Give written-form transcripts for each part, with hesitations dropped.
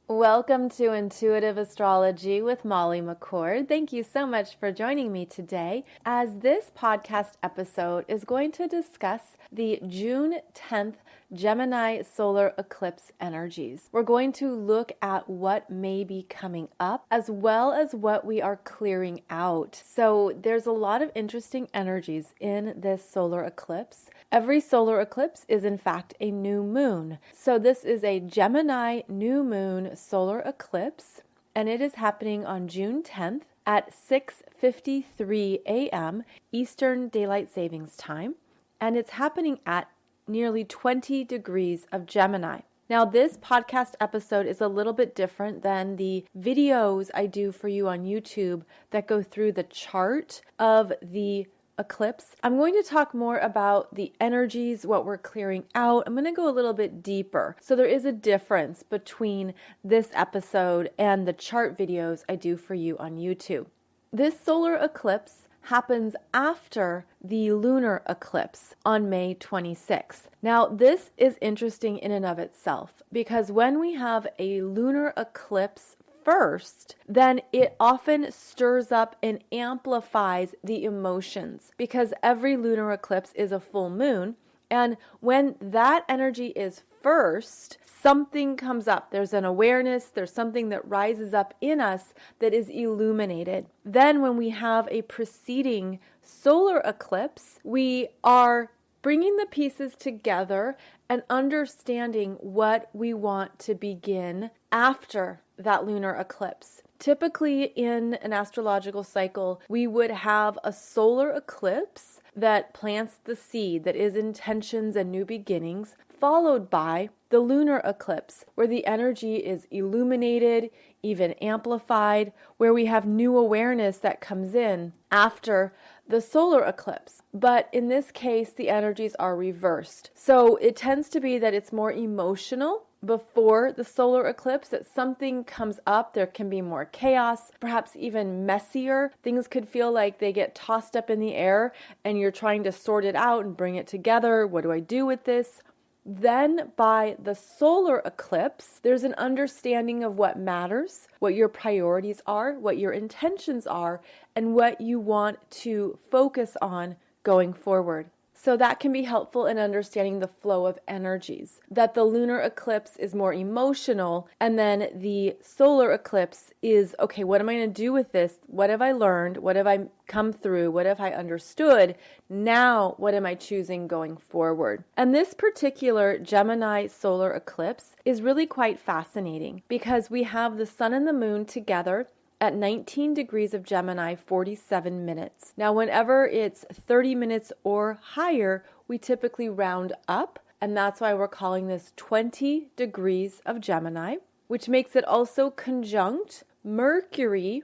Welcome to Intuitive Astrology with Molly McCord. Thank you so much for joining me today, as this podcast episode is going to discuss the June 10th Gemini solar eclipse energies. We're going to look at what may be coming up as well as what we are clearing out. So there's a lot of interesting energies in this solar eclipse. Every solar eclipse is in fact a new moon. So this is a Gemini new moon solar eclipse, and it is happening on June 10th at 6:53 a.m. Eastern Daylight Savings Time, and it's happening at nearly 20 degrees of Gemini. Now, this podcast episode is a little bit different than the videos I do for you on YouTube that go through the chart of the eclipse. I'm going to talk more about the energies, what we're clearing out. I'm going to go a little bit deeper. So there is a difference between this episode and the chart videos I do for you on YouTube. This solar eclipse happens after the lunar eclipse on May 26th. Now, this is interesting in and of itself because when we have a lunar eclipse first, then it often stirs up and amplifies the emotions because every lunar eclipse is a full moon. And when that energy is first, something comes up. There's an awareness, there's something that rises up in us that is illuminated. Then when we have a preceding solar eclipse, we are bringing the pieces together and understanding what we want to begin after that lunar eclipse. Typically in an astrological cycle, we would have a solar eclipse that plants the seed that is intentions and new beginnings, followed by the lunar eclipse, where the energy is illuminated, even amplified, where we have new awareness that comes in after the solar eclipse. But in this case, the energies are reversed. So it tends to be that it's more emotional before the solar eclipse, that something comes up, there can be more chaos, perhaps even messier. Things could feel like they get tossed up in the air and you're trying to sort it out and bring it together. What do I do with this? Then by the solar eclipse, there's an understanding of what matters, what your priorities are, what your intentions are, and what you want to focus on going forward. So that can be helpful in understanding the flow of energies, that the lunar eclipse is more emotional, and then the solar eclipse is, okay, what am I going to do with this? What have I learned? What have I come through? What have I understood? Now, what am I choosing going forward? And this particular Gemini solar eclipse is really quite fascinating because we have the sun and the moon together at 19 degrees of Gemini, 47 minutes. Now, whenever it's 30 minutes or higher, we typically round up, and that's why we're calling this 20 degrees of Gemini, which makes it also conjunct Mercury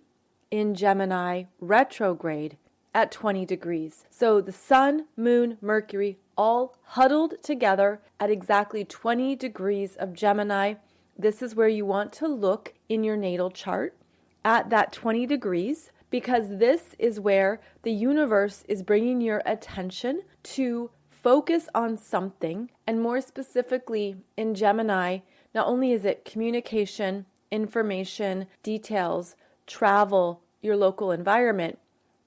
in Gemini retrograde at 20 degrees. So the sun, moon, Mercury, all huddled together at exactly 20 degrees of Gemini. This is where you want to look in your natal chart, at that 20 degrees, because this is where the universe is bringing your attention to focus on something. And more specifically in Gemini, not only is it communication, information, details, travel, your local environment,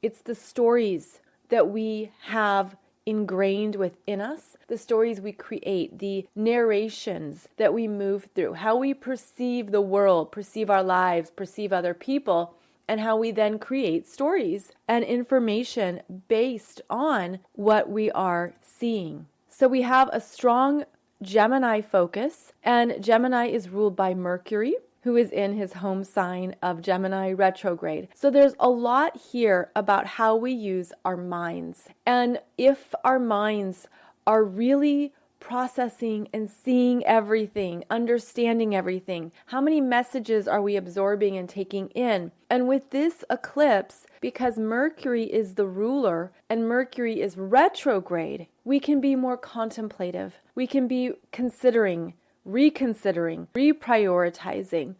it's the stories that we have ingrained within us, the stories we create, the narrations that we move through, how we perceive the world, perceive our lives, perceive other people, and how we then create stories and information based on what we are seeing. So we have a strong Gemini focus, and Gemini is ruled by Mercury, who is in his home sign of Gemini retrograde. So there's a lot here about how we use our minds. And if our minds are really processing and seeing everything, understanding everything, how many messages are we absorbing and taking in? And with this eclipse, because Mercury is the ruler and Mercury is retrograde, we can be more contemplative. We can be considering, reconsidering, reprioritizing,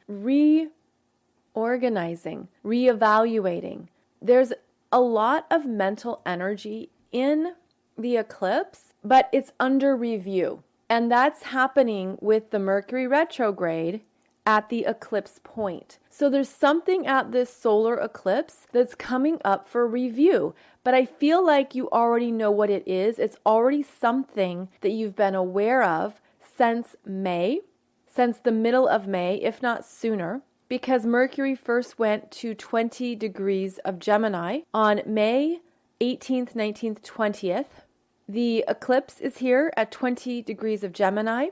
reorganizing, reevaluating. There's a lot of mental energy in the eclipse, but it's under review. And that's happening with the Mercury retrograde at the eclipse point. So there's something at this solar eclipse that's coming up for review. But I feel like you already know what it is. It's already something that you've been aware of since May, since the middle of May, if not sooner, because Mercury first went to 20 degrees of Gemini on May 18th, 19th, 20th. The eclipse is here at 20 degrees of Gemini.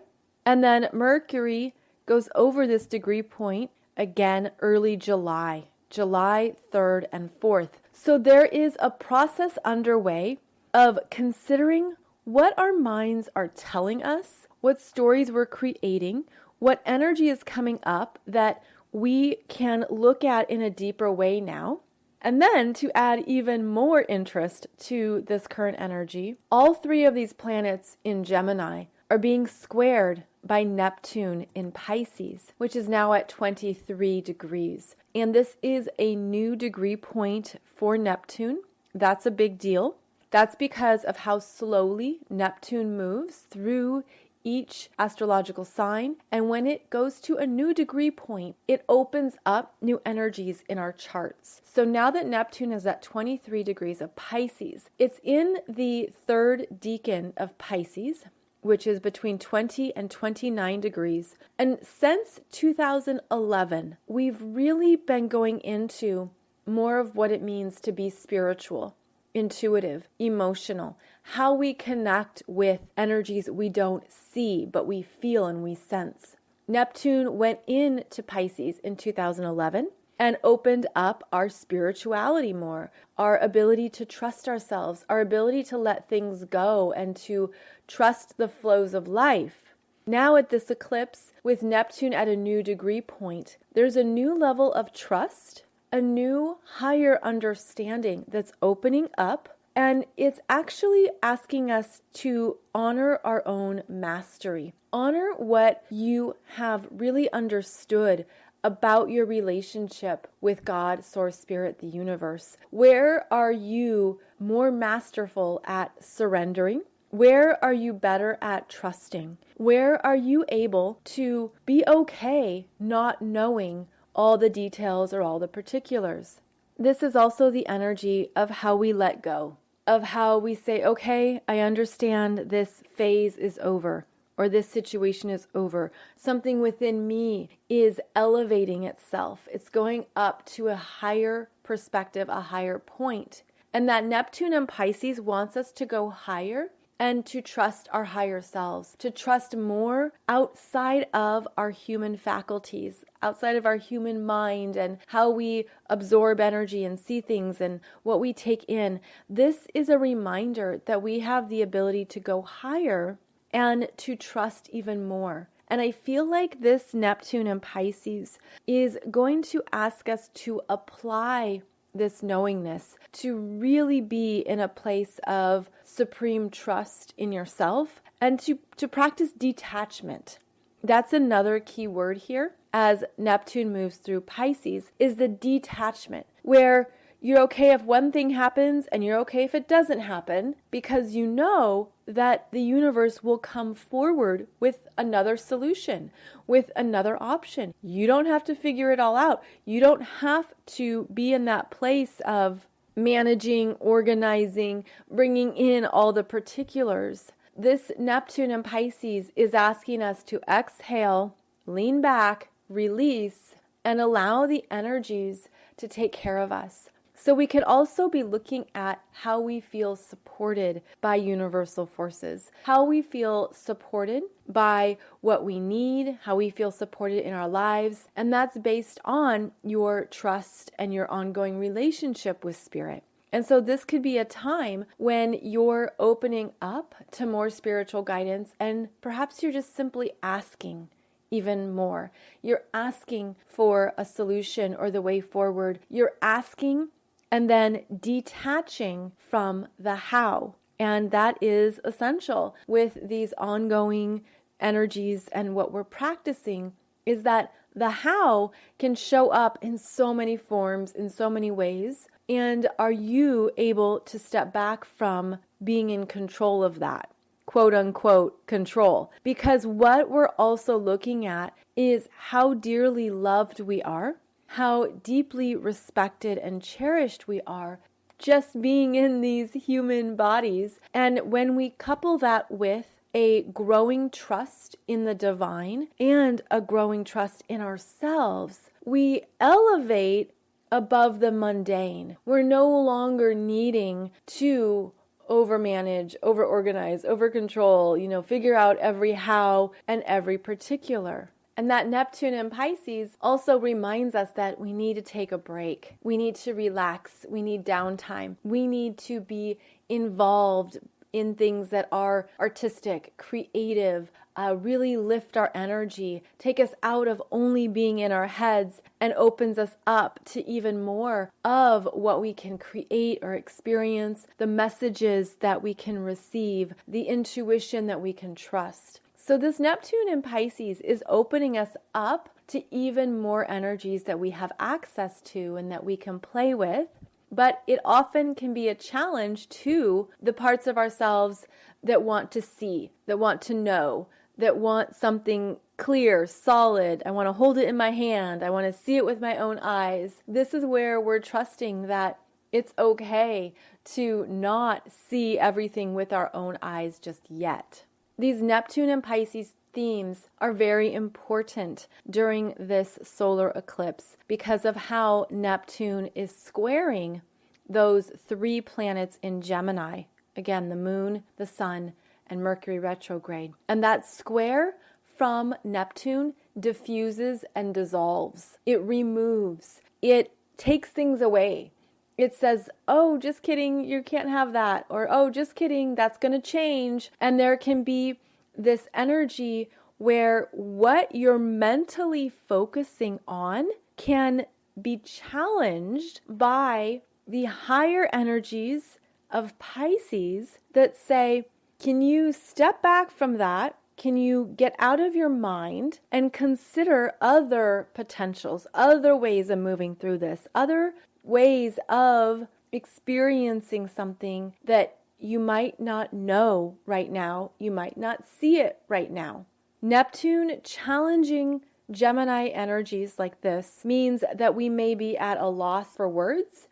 And then Mercury goes over this degree point again early July 3rd and 4th. So there is a process underway of considering what our minds are telling us, what stories we're creating, what energy is coming up that we can look at in a deeper way now. And then to add even more interest to this current energy, all three of these planets in Gemini are being squared by Neptune in Pisces, which is now at 23 degrees. And this is a new degree point for Neptune. That's a big deal. That's because of how slowly Neptune moves through each astrological sign. And when it goes to a new degree point, it opens up new energies in our charts. So now that Neptune is at 23 degrees of Pisces, it's in the third decan of Pisces, which is between 20 and 29 degrees. And since 2011, we've really been going into more of what it means to be spiritual, intuitive, emotional, how we connect with energies we don't see, but we feel and we sense. Neptune went into Pisces in 2011 and opened up our spirituality more, our ability to trust ourselves, our ability to let things go and to trust the flows of life. Now at this eclipse, with Neptune at a new degree point, there's a new level of trust, a new higher understanding that's opening up. And it's actually asking us to honor our own mastery. Honor what you have really understood about your relationship with God, Source, Spirit, the universe. Where are you more masterful at surrendering? Where are you better at trusting? Where are you able to be okay not knowing all the details or all the particulars? This is also the energy of how we let go, of how we say, okay, I understand this phase is over, or this situation is over. Something within me is elevating itself. It's going up to a higher perspective, a higher point. And that Neptune in Pisces wants us to go higher and to trust our higher selves, to trust more outside of our human faculties, outside of our human mind and how we absorb energy and see things and what we take in. This is a reminder that we have the ability to go higher and to trust even more. And I feel like this Neptune in Pisces is going to ask us to apply this knowingness, to really be in a place of supreme trust in yourself and to practice detachment. That's another key word here as Neptune moves through Pisces, is the detachment, where you're okay if one thing happens and you're okay if it doesn't happen, because you know that the universe will come forward with another solution, with another option. You don't have to figure it all out. You don't have to be in that place of managing, organizing, bringing in all the particulars. This Neptune in Pisces is asking us to exhale, lean back, release, and allow the energies to take care of us. So we could also be looking at how we feel supported by universal forces, how we feel supported by what we need, how we feel supported in our lives. And that's based on your trust and your ongoing relationship with Spirit. And so this could be a time when you're opening up to more spiritual guidance, and perhaps you're just simply asking even more. You're asking for a solution or the way forward. You're asking and then detaching from the how. And that is essential with these ongoing energies. And what we're practicing is that the how can show up in so many forms, in so many ways. And are you able to step back from being in control of that? quote unquote control. Because what we're also looking at is how dearly loved we are, how deeply respected and cherished we are just being in these human bodies. And when we couple that with a growing trust in the divine and a growing trust in ourselves, we elevate above the mundane. We're no longer needing to overmanage, overorganize, overcontrol, figure out every how and every particular. And that Neptune in Pisces also reminds us that we need to take a break. We need to relax. We need downtime. We need to be involved in things that are artistic, creative, really lift our energy, take us out of only being in our heads, and opens us up to even more of what we can create or experience, the messages that we can receive, the intuition that we can trust. So this Neptune in Pisces is opening us up to even more energies that we have access to and that we can play with. But it often can be a challenge to the parts of ourselves that want to see, that want to know, that want something clear, solid. I want to hold it in my hand. I want to see it with my own eyes. This is where we're trusting that it's okay to not see everything with our own eyes just yet. These Neptune and Pisces themes are very important during this solar eclipse because of how Neptune is squaring those 3 planets in Gemini. Again, the moon, the sun, and Mercury retrograde. And that square from Neptune diffuses and dissolves. It removes. It takes things away. It says, oh, just kidding, you can't have that. Or, oh, just kidding, that's going to change. And there can be this energy where what you're mentally focusing on can be challenged by the higher energies of Pisces that say, can you step back from that? Can you get out of your mind and consider other potentials, other ways of moving through this, other ways of experiencing something that you might not know right now, you might not see it right now. Neptune challenging Gemini energies like this means that we may be at a loss for words.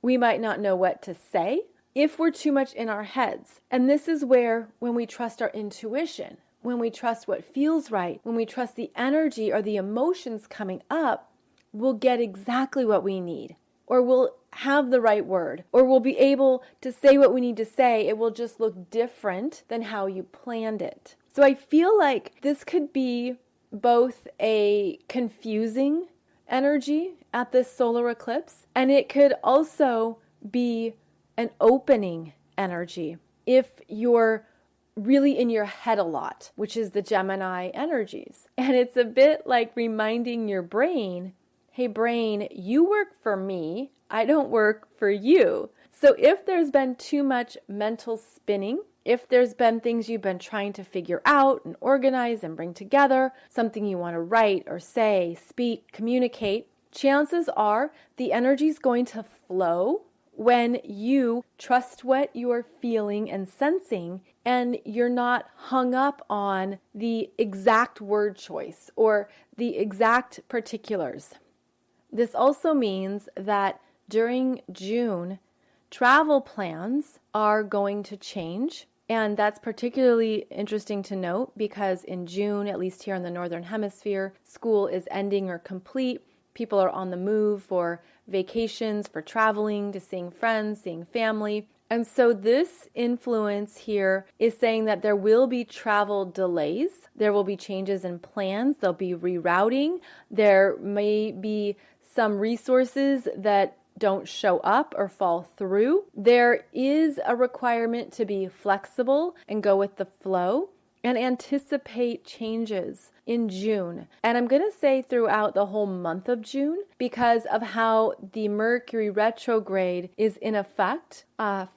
We might not know what to say if we're too much in our heads. And this is where, when we trust our intuition, when we trust what feels right, when we trust the energy or the emotions coming up, we'll get exactly what we need. Or we'll have the right word, or we'll be able to say what we need to say. It will just look different than how you planned it. So I feel like this could be both a confusing energy at this solar eclipse, and it could also be an opening energy if you're really in your head a lot, which is the Gemini energies. And it's a bit like reminding your brain, hey brain, you work for me, I don't work for you. So if there's been too much mental spinning, if there's been things you've been trying to figure out and organize and bring together, something you want to write or say, speak, communicate, chances are the energy is going to flow when you trust what you're feeling and sensing, and you're not hung up on the exact word choice or the exact particulars. This also means that during June, travel plans are going to change. And that's particularly interesting to note because in June, at least here in the Northern Hemisphere, school is ending or complete. People are on the move for vacations, for traveling, to seeing friends, seeing family. And so this influence here is saying that there will be travel delays. There will be changes in plans. There'll be rerouting. There may be some resources that don't show up or fall through. There is a requirement to be flexible and go with the flow. and anticipate changes in June. And I'm going to say throughout the whole month of June because of how the Mercury retrograde is in effect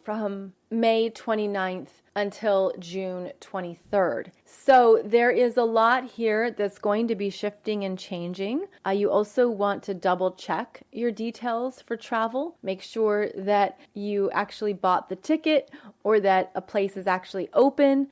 from May 29th until June 23rd. So there is a lot here that's going to be shifting and changing. You also want to double check your details for travel. Make sure that you actually bought the ticket or that a place is actually open.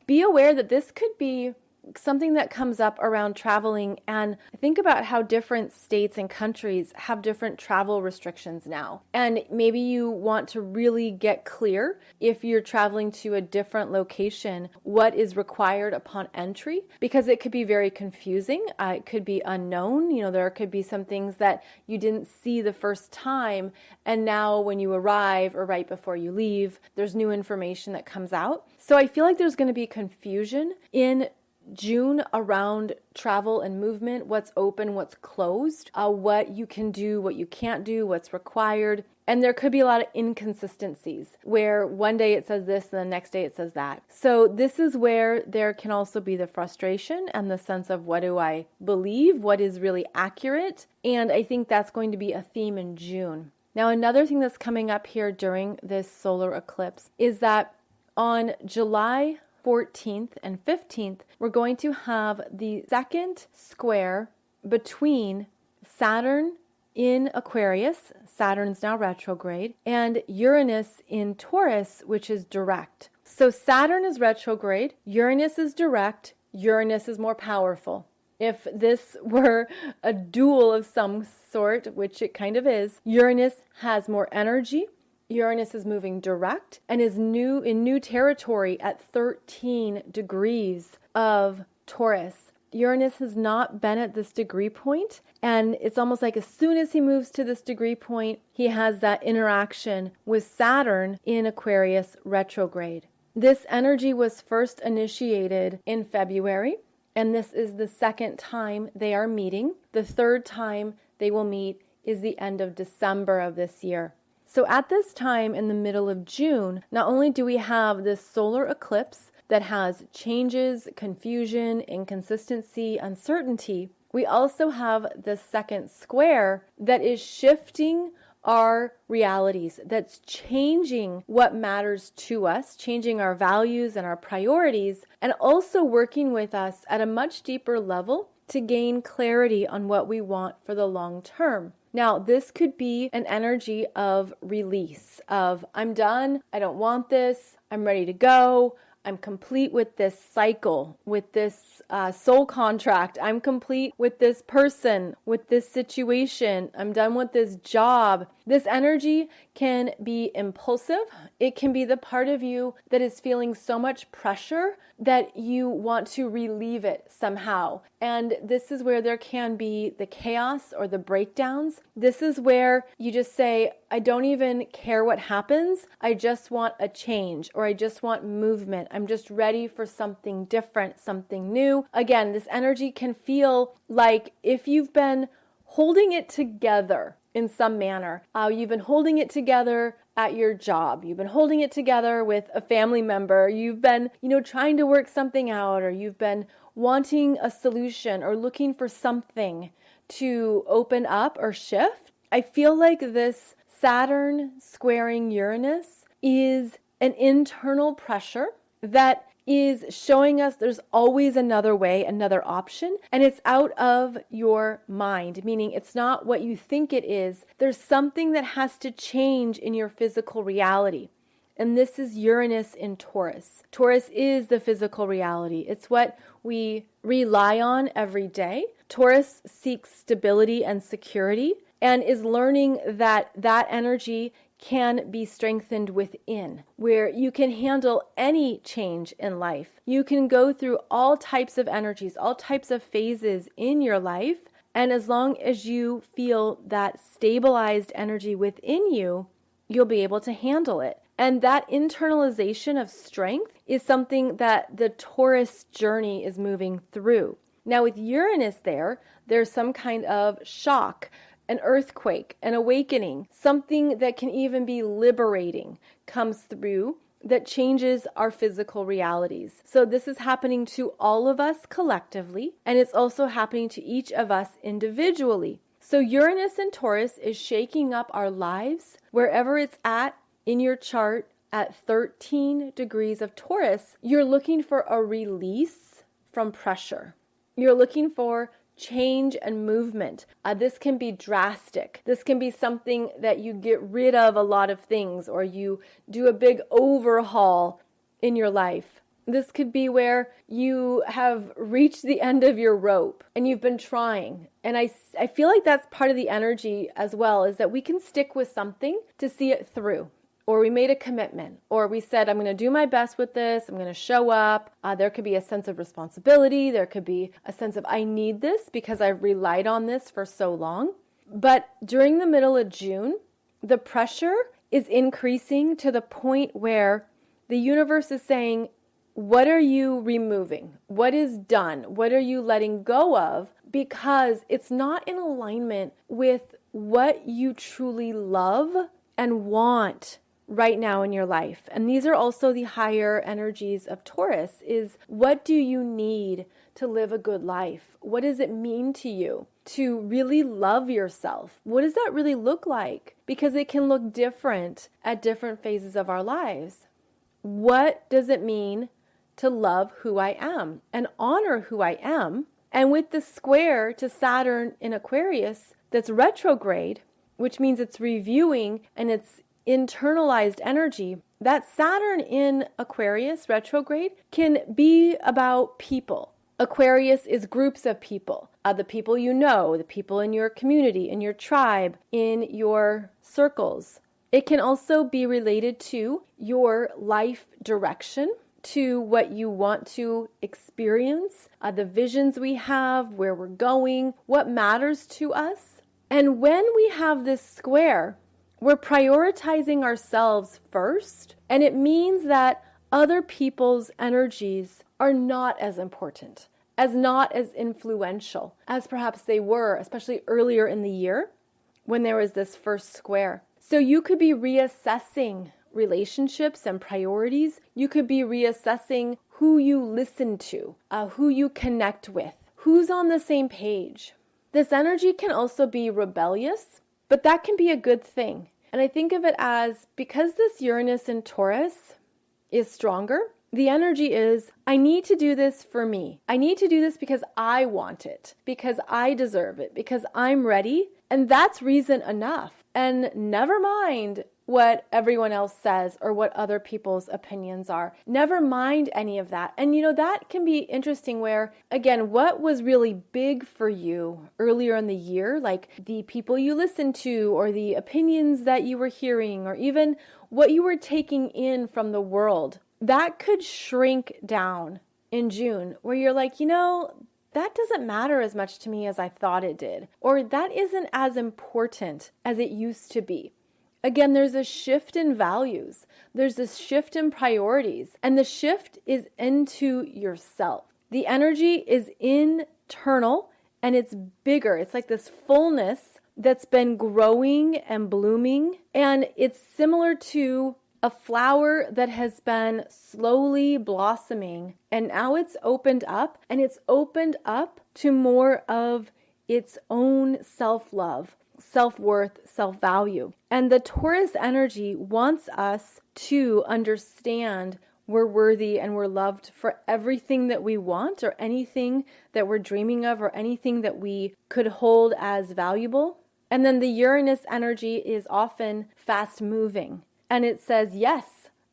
Be aware that this could be something that comes up around traveling, and think about how different states and countries have different travel restrictions now. And maybe you want to really get clear if you're traveling to a different location, what is required upon entry, because it could be very confusing. It could be unknown. There could be some things that you didn't see the first time, and now when you arrive or right before you leave, there's new information that comes out. So I feel like there's going to be confusion in June around travel and movement, what's open, what's closed, what you can do, what you can't do, what's required. And there could be a lot of inconsistencies where one day it says this and the next day it says that. So this is where there can also be the frustration and the sense of what do I believe, what is really accurate. And I think that's going to be a theme in June. Now, another thing that's coming up here during this solar eclipse is that on July 14th and 15th, we're going to have the second square between Saturn in Aquarius, Saturn's now retrograde, and Uranus in Taurus, which is direct. So Saturn is retrograde, Uranus is direct, Uranus is more powerful. If this were a duel of some sort, which it kind of is, Uranus has more energy. Uranus is moving direct and is in new territory at 13 degrees of Taurus. Uranus has not been at this degree point, and it's almost like as soon as he moves to this degree point, he has that interaction with Saturn in Aquarius retrograde. This energy was first initiated in February, and this is the second time they are meeting. The third time they will meet is the end of December of this year. So at this time in the middle of June, not only do we have this solar eclipse that has changes, confusion, inconsistency, uncertainty, we also have the second square that is shifting our realities, that's changing what matters to us, changing our values and our priorities, and also working with us at a much deeper level to gain clarity on what we want for the long term. Now, this could be an energy of release, of I'm done, I don't want this, I'm ready to go, I'm complete with this cycle, with this soul contract, I'm complete with this person, with this situation, I'm done with this job. This energy can be impulsive. It can be the part of you that is feeling so much pressure that you want to relieve it somehow. And this is where there can be the chaos or the breakdowns. This is where you just say, I don't even care what happens. I just want a change, or I just want movement. I'm just ready for something different, something new. Again, this energy can feel like if you've been holding it together in some manner. You've been holding it together at your job. You've been holding it together with a family member. You've been, trying to work something out, or you've been wanting a solution or looking for something to open up or shift. I feel like this Saturn squaring Uranus is an internal pressure that is showing us there's always another way, another option, and it's out of your mind, meaning it's not what you think it is. There's something that has to change in your physical reality. And this is Uranus in Taurus. Taurus is the physical reality. It's what we rely on every day. Taurus seeks stability and security and is learning that that energy can be strengthened within, where you can handle any change in life. You can go through all types of energies, all types of phases in your life, and as long as you feel that stabilized energy within you, you'll be able to handle it. And that internalization of strength is something that the Taurus journey is moving through. Now with Uranus there's some kind of shock, an earthquake, an awakening, something that can even be liberating comes through that changes our physical realities. So this is happening to all of us collectively, and it's also happening to each of us individually. So Uranus in Taurus is shaking up our lives wherever it's at in your chart. At 13 degrees of Taurus, you're looking for a release from pressure. You're looking for change and movement. This can be drastic. This can be something that you get rid of a lot of things, or you do a big overhaul in your life. This could be where you have reached the end of your rope and you've been trying. And I feel like that's part of the energy as well, is that we can stick with something to see it through. Or we made a commitment, or we said, I'm going to do my best with this. I'm going to show up. There could be a sense of responsibility. There could be a sense of, I need this because I've relied on this for so long. But during the middle of June, the pressure is increasing to the point where the universe is saying, what are you removing? What is done? What are you letting go of? Because it's not in alignment with what you truly love and want right now in your life. And these are also the higher energies of Taurus, is what do you need to live a good life? What does it mean to you to really love yourself? What does that really look like? Because it can look different at different phases of our lives. What does it mean to love who I am and honor who I am? And with the square to Saturn in Aquarius that's retrograde, which means it's reviewing and it's internalized energy, that Saturn in Aquarius retrograde can be about people. Aquarius is groups of people, the people you know, the people in your community, in your tribe, in your circles. It can also be related to your life direction, to what you want to experience, the visions we have, where we're going, what matters to us. And when we have this square, we're prioritizing ourselves first, and it means that other people's energies are not as important, not as influential as perhaps they were, especially earlier in the year when there was this first square. So you could be reassessing relationships and priorities. You could be reassessing who you listen to, who you connect with, who's on the same page. This energy can also be rebellious, but that can be a good thing. And I think of it as, because this Uranus in Taurus is stronger, the energy is, I need to do this for me. I need to do this because I want it, because I deserve it, because I'm ready. And that's reason enough. And never mind what everyone else says or what other people's opinions are. Never mind any of that. And that can be interesting where, again, what was really big for you earlier in the year, like the people you listened to or the opinions that you were hearing or even what you were taking in from the world, that could shrink down in June where you're like, that doesn't matter as much to me as I thought it did, or that isn't as important as it used to be. Again, there's a shift in values. There's this shift in priorities, and the shift is into yourself. The energy is internal and it's bigger. It's like this fullness that's been growing and blooming, and it's similar to a flower that has been slowly blossoming, and now it's opened up, and it's opened up to more of its own self-love, self-worth, self-value. And the Taurus energy wants us to understand we're worthy and we're loved for everything that we want, or anything that we're dreaming of, or anything that we could hold as valuable. And then the Uranus energy is often fast moving. And it says, yes,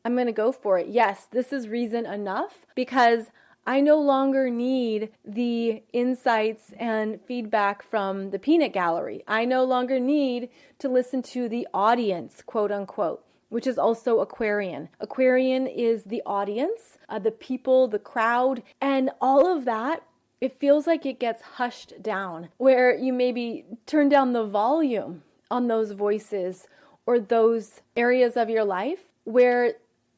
I'm going to go for it. Yes, this is reason enough, because I no longer need the insights and feedback from the peanut gallery. I no longer need to listen to the audience, quote unquote, which is also Aquarian. Aquarian is the audience, the people, the crowd, and all of that. It feels like it gets hushed down, where you maybe turn down the volume on those voices or those areas of your life where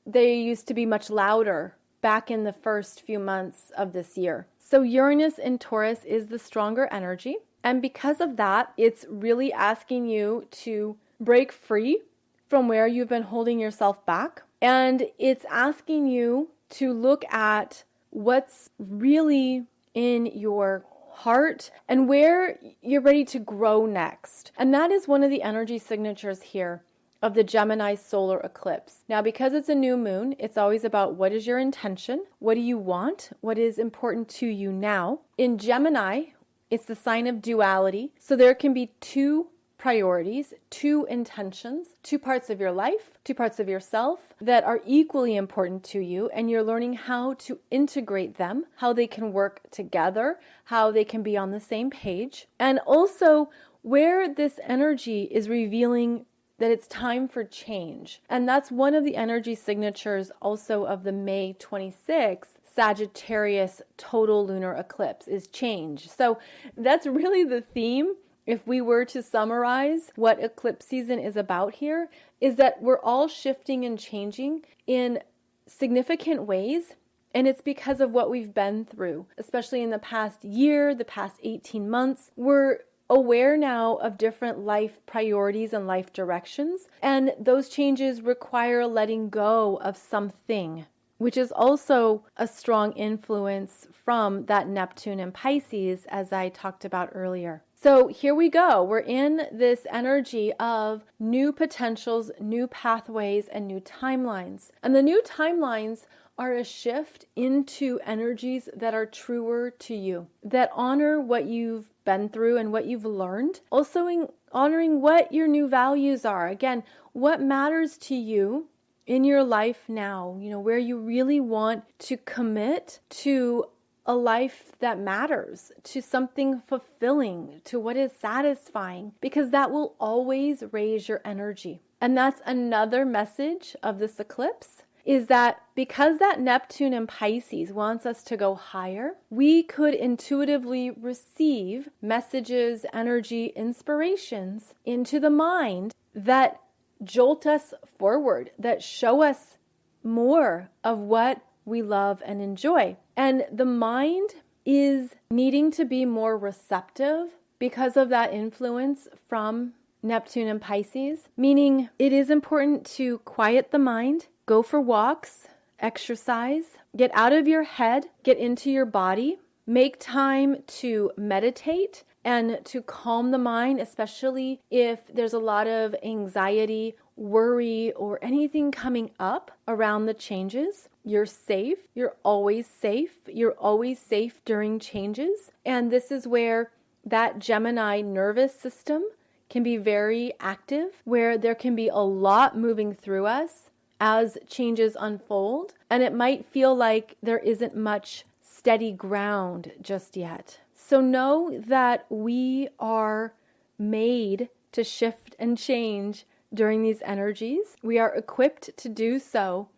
they used to be much louder back in the first few months of this year. So Uranus in Taurus is the stronger energy. And because of that, it's really asking you to break free from where you've been holding yourself back And it's asking you to look at what's really in your heart and where you're ready to grow next. And that is one of the energy signatures here of the Gemini solar eclipse. Now, because it's a new moon, it's always about what is your intention? What do you want? What is important to you now? In Gemini, it's the sign of duality. So there can be two priorities, two intentions, two parts of your life, two parts of yourself that are equally important to you, and you're learning how to integrate them, how they can work together, how they can be on the same page, and also where this energy is revealing that it's time for change. And that's one of the energy signatures also of the May 26th Sagittarius total lunar eclipse is change. So that's really the theme. If we were to summarize what eclipse season is about here, is that we're all shifting and changing in significant ways. And it's because of what we've been through, especially in the past year, the past 18 months. We're aware now of different life priorities and life directions. And those changes require letting go of something, which is also a strong influence from that Neptune and Pisces, as I talked about earlier. So here we go. We're in this energy of new potentials, new pathways, and new timelines. And the new timelines are a shift into energies that are truer to you, that honor what you've been through and what you've learned. Also honoring what your new values are. Again, what matters to you in your life now, where you really want to commit to a life that matters, to something fulfilling, to what is satisfying, because that will always raise your energy. And that's another message of this eclipse, is that because that Neptune and Pisces wants us to go higher, we could intuitively receive messages, energy, inspirations into the mind that jolt us forward, that show us more of what we love and enjoy. And the mind is needing to be more receptive because of that influence from Neptune and Pisces, meaning it is important to quiet the mind, go for walks, exercise, get out of your head, get into your body, make time to meditate and to calm the mind, especially if there's a lot of anxiety, worry, or anything coming up around the changes. You're safe. You're always safe. You're always safe during changes. And this is where that Gemini nervous system can be very active, where there can be a lot moving through us as changes unfold. And it might feel like there isn't much steady ground just yet. So know that we are made to shift and change during these energies. We are equipped to do so,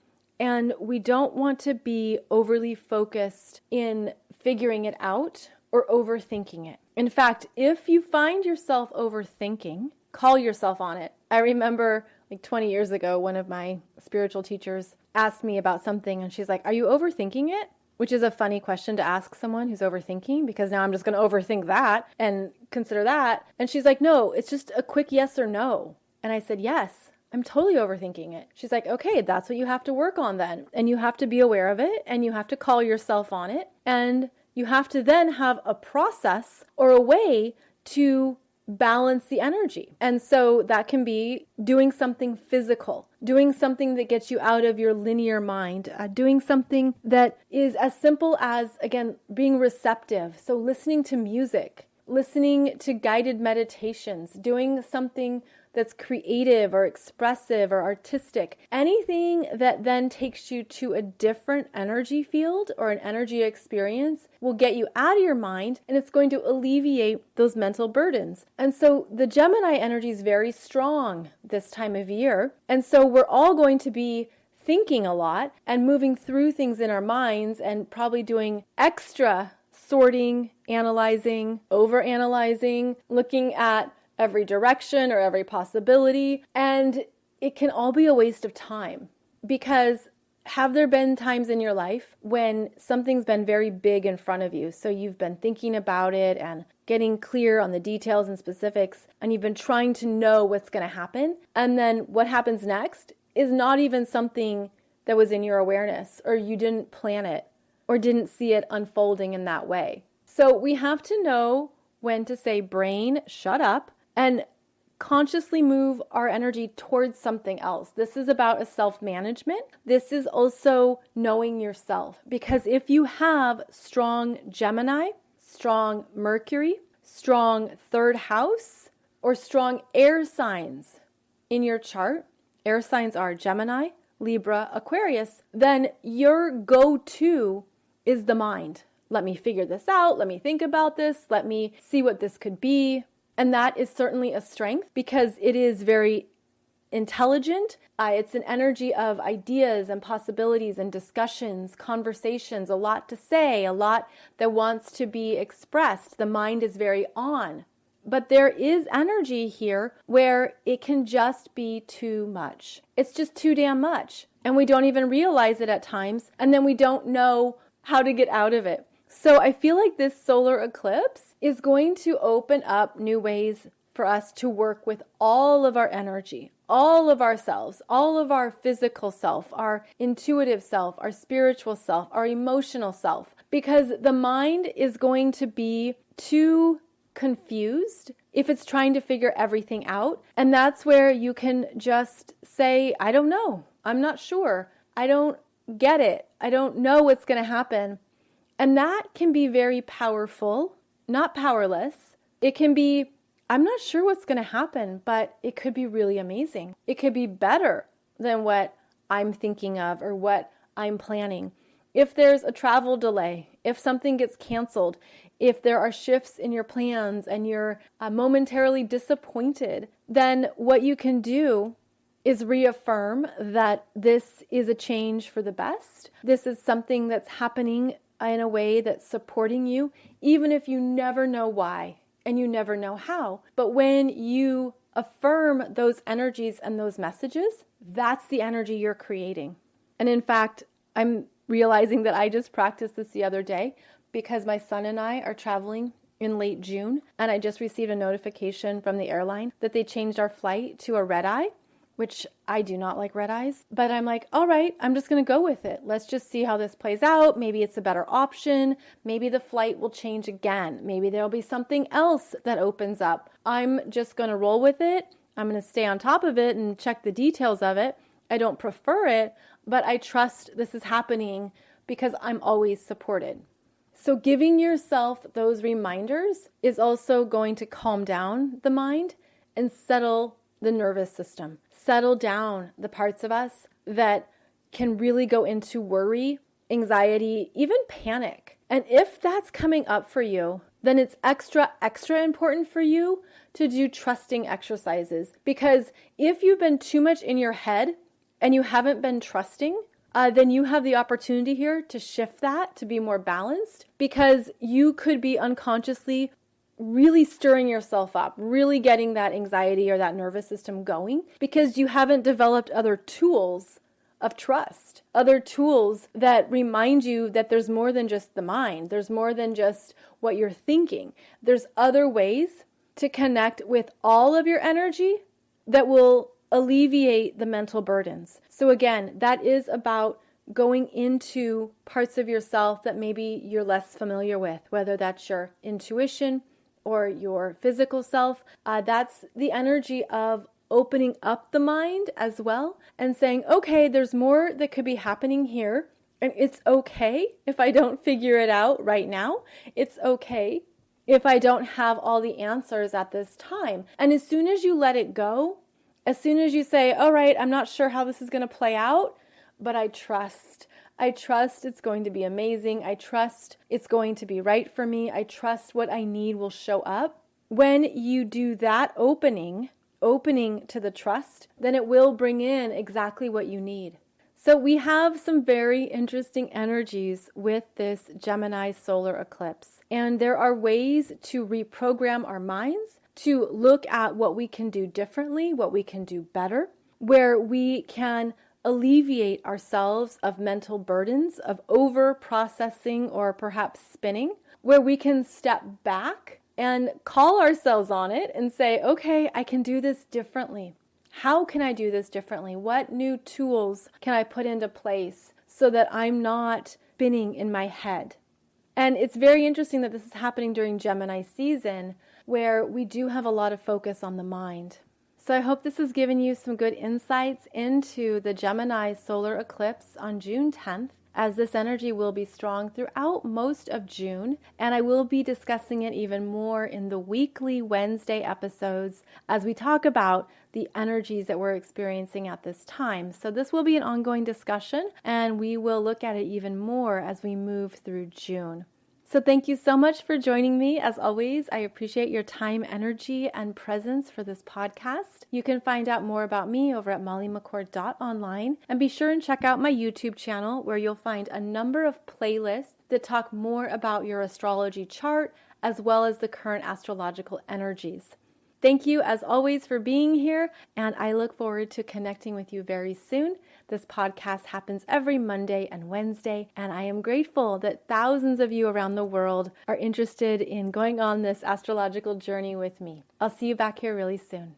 and we don't want to be overly focused in figuring it out or overthinking it. In fact, if you find yourself overthinking, call yourself on it. I remember 20 years ago, one of my spiritual teachers asked me about something, and she's like, "Are you overthinking it?" Which is a funny question to ask someone who's overthinking, because now I'm just going to overthink that and consider that. And she's like, "No, it's just a quick yes or no." And I said, "Yes, I'm totally overthinking it." She's like, "Okay, that's what you have to work on then. And you have to be aware of it, and you have to call yourself on it. And you have to then have a process or a way to balance the energy." And so that can be doing something physical, doing something that gets you out of your linear mind, doing something that is as simple as, again, being receptive. So listening to music, listening to guided meditations, doing something that's creative or expressive or artistic, anything that then takes you to a different energy field or an energy experience will get you out of your mind, and it's going to alleviate those mental burdens. And so the Gemini energy is very strong this time of year. And so we're all going to be thinking a lot and moving through things in our minds and probably doing extra sorting, analyzing, overanalyzing, looking at every direction or every possibility. And it can all be a waste of time, because have there been times in your life when something's been very big in front of you? So you've been thinking about it and getting clear on the details and specifics, and you've been trying to know what's going to happen. And then what happens next is not even something that was in your awareness, or you didn't plan it, or didn't see it unfolding in that way. So we have to know when to say, brain, shut up, and consciously move our energy towards something else. This is about a self-management. This is also knowing yourself. Because if you have strong Gemini, strong Mercury, strong third house, or strong air signs in your chart, air signs are Gemini, Libra, Aquarius, then your go-to is the mind. Let me figure this out. Let me think about this. Let me see what this could be. And that is certainly a strength because it is very intelligent. It's an energy of ideas and possibilities and discussions, conversations, a lot to say, a lot that wants to be expressed. The mind is very on. But there is energy here where it can just be too much. It's just too damn much. And we don't even realize it at times. And then we don't know how to get out of it. So I feel like this solar eclipse is going to open up new ways for us to work with all of our energy, all of ourselves, all of our physical self, our intuitive self, our spiritual self, our emotional self, because the mind is going to be too confused if it's trying to figure everything out. And that's where you can just say, I don't know. I'm not sure. I don't get it. I don't know what's going to happen. And that can be very powerful, not powerless. It can be, I'm not sure what's going to happen, but it could be really amazing. It could be better than what I'm thinking of or what I'm planning. If there's a travel delay, if something gets canceled, if there are shifts in your plans and you're momentarily disappointed, then what you can do is reaffirm that this is a change for the best. This is something that's happening in a way that's supporting you, even if you never know why and you never know how. But when you affirm those energies and those messages, that's the energy you're creating. And in fact, I'm realizing that I just practiced this the other day because my son and I are traveling in late June, and I just received a notification from the airline that they changed our flight to a red eye, which I do not like red eyes, but I'm like, all right, I'm just going to go with it. Let's just see how this plays out. Maybe it's a better option. Maybe the flight will change again. Maybe there'll be something else that opens up. I'm just going to roll with it. I'm going to stay on top of it and check the details of it. I don't prefer it, but I trust this is happening because I'm always supported. So giving yourself those reminders is also going to calm down the mind and settle the nervous system. Settle down the parts of us that can really go into worry, anxiety, even panic. And if that's coming up for you, then it's extra important for you to do trusting exercises. Because if you've been too much in your head and you haven't been trusting, then you have the opportunity here to shift that to be more balanced, because you could be unconsciously really stirring yourself up, really getting that anxiety or that nervous system going because you haven't developed other tools of trust, other tools that remind you that there's more than just the mind. There's more than just what you're thinking. There's other ways to connect with all of your energy that will alleviate the mental burdens. So again, that is about going into parts of yourself that maybe you're less familiar with, whether that's your intuition or your physical self. That's the energy of opening up the mind as well and saying, okay, there's more that could be happening here. And it's okay if I don't figure it out right now. It's okay if I don't have all the answers at this time. And as soon as you let it go, as soon as you say, all right, I'm not sure how this is going to play out, but I trust it's going to be amazing. I trust it's going to be right for me. I trust what I need will show up. When you do that opening to the trust, then it will bring in exactly what you need. So we have some very interesting energies with this Gemini solar eclipse. And there are ways to reprogram our minds, to look at what we can do differently, what we can do better, where we can alleviate ourselves of mental burdens, of over-processing or perhaps spinning, where we can step back and call ourselves on it and say, okay, I can do this differently. How can I do this differently? What new tools can I put into place so that I'm not spinning in my head? And it's very interesting that this is happening during Gemini season, where we do have a lot of focus on the mind. So I hope this has given you some good insights into the Gemini solar eclipse on June 10th, as this energy will be strong throughout most of June, and I will be discussing it even more in the weekly Wednesday episodes as we talk about the energies that we're experiencing at this time. So this will be an ongoing discussion, and we will look at it even more as we move through June. So thank you so much for joining me. As always, I appreciate your time, energy, and presence for this podcast. You can find out more about me over at mollymccord.online, and be sure and check out my YouTube channel, where you'll find a number of playlists that talk more about your astrology chart as well as the current astrological energies. Thank you, as always, for being here, and I look forward to connecting with you very soon. This podcast happens every Monday and Wednesday, and I am grateful that thousands of you around the world are interested in going on this astrological journey with me. I'll see you back here really soon.